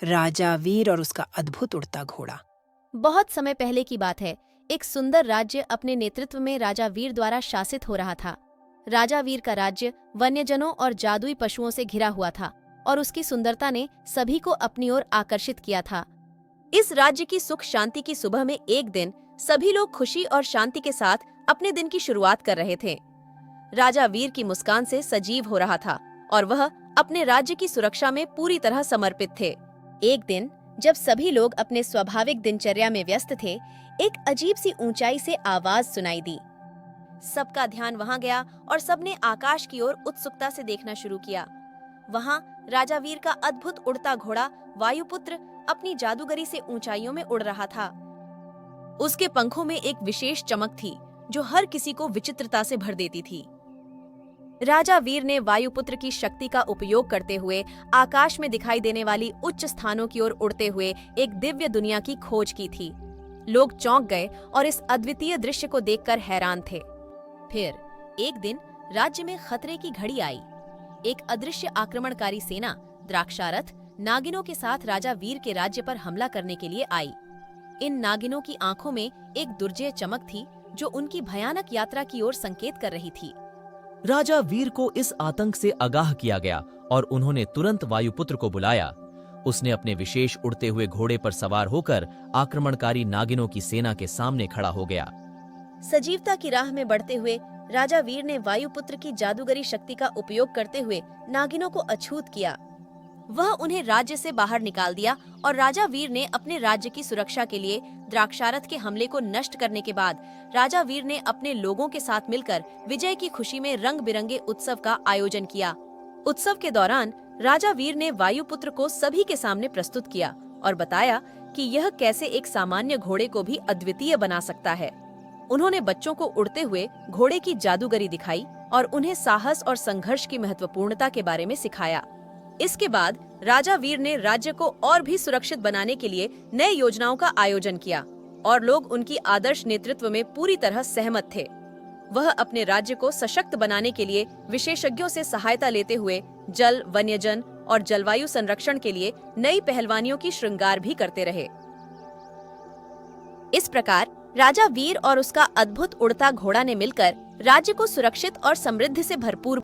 राजा वीर और उसका अद्भुत उड़ता घोड़ा। बहुत समय पहले की बात है। एक सुंदर राज्य अपने नेतृत्व में राजा वीर द्वारा शासित हो रहा था। राजा वीर का राज्य वन्यजनों और जादुई पशुओं से घिरा हुआ था और उसकी सुंदरता ने सभी को अपनी ओर आकर्षित किया था। इस राज्य की सुख शांति की सुबह में एक दिन सभी लोग खुशी और शांति के साथ अपने दिन की शुरुआत कर रहे थे। राजा वीर की मुस्कान से सजीव हो रहा था और वह अपने राज्य की सुरक्षा में पूरी तरह समर्पित थे। एक दिन जब सभी लोग अपने स्वाभाविक दिनचर्या में व्यस्त थे, एक अजीब सी ऊंचाई से आवाज सुनाई दी। सबका ध्यान वहां गया और सबने आकाश की ओर उत्सुकता से देखना शुरू किया। वहां राजा वीर का अद्भुत उड़ता घोड़ा वायुपुत्र अपनी जादूगरी से ऊंचाइयों में उड़ रहा था। उसके पंखों में एक विशेष चमक थी जो हर किसी को विचित्रता से भर देती थी। राजा वीर ने वायुपुत्र की शक्ति का उपयोग करते हुए आकाश में दिखाई देने वाली उच्च स्थानों की ओर उड़ते हुए एक दिव्य दुनिया की खोज की थी। लोग चौंक गए और इस अद्वितीय दृश्य को देखकर हैरान थे। फिर एक दिन राज्य में खतरे की घड़ी आई। एक अदृश्य आक्रमणकारी सेना द्राक्षारथ नागिनों के साथ राजा वीर के राज्य पर हमला करने के लिए आई। इन नागिनों की आंखों में एक दुर्जय चमक थी जो उनकी भयानक यात्रा की ओर संकेत कर रही थी। राजा वीर को इस आतंक से आगाह किया गया और उन्होंने तुरंत वायुपुत्र को बुलाया। उसने अपने विशेष उड़ते हुए घोड़े पर सवार होकर आक्रमणकारी नागिनों की सेना के सामने खड़ा हो गया। सजीवता की राह में बढ़ते हुए राजा वीर ने वायुपुत्र की जादूगरी शक्ति का उपयोग करते हुए नागिनों को अछूत किया। वह उन्हें राज्य से बाहर निकाल दिया और राजा वीर ने अपने राज्य की सुरक्षा के लिए द्राक्षारथ के हमले को नष्ट करने के बाद राजा वीर ने अपने लोगों के साथ मिलकर विजय की खुशी में रंग बिरंगे उत्सव का आयोजन किया। उत्सव के दौरान राजा वीर ने वायुपुत्र को सभी के सामने प्रस्तुत किया और बताया कि यह कैसे एक सामान्य घोड़े को भी अद्वितीय बना सकता है। उन्होंने बच्चों को उड़ते हुए घोड़े की जादूगरी दिखाई और उन्हें साहस और संघर्ष की महत्वपूर्णता के बारे में सिखाया। इसके बाद राजा वीर ने राज्य को और भी सुरक्षित बनाने के लिए नए योजनाओं का आयोजन किया और लोग उनकी आदर्श नेतृत्व में पूरी तरह सहमत थे। वह अपने राज्य को सशक्त बनाने के लिए विशेषज्ञों से सहायता लेते हुए जल, वन्यजन और जलवायु संरक्षण के लिए नई पहलवानियों की श्रृंगार भी करते रहे। इस प्रकार राजा वीर और उसका अद्भुत उड़ता घोड़ा ने मिलकर राज्य को सुरक्षित और समृद्धि से भरपूर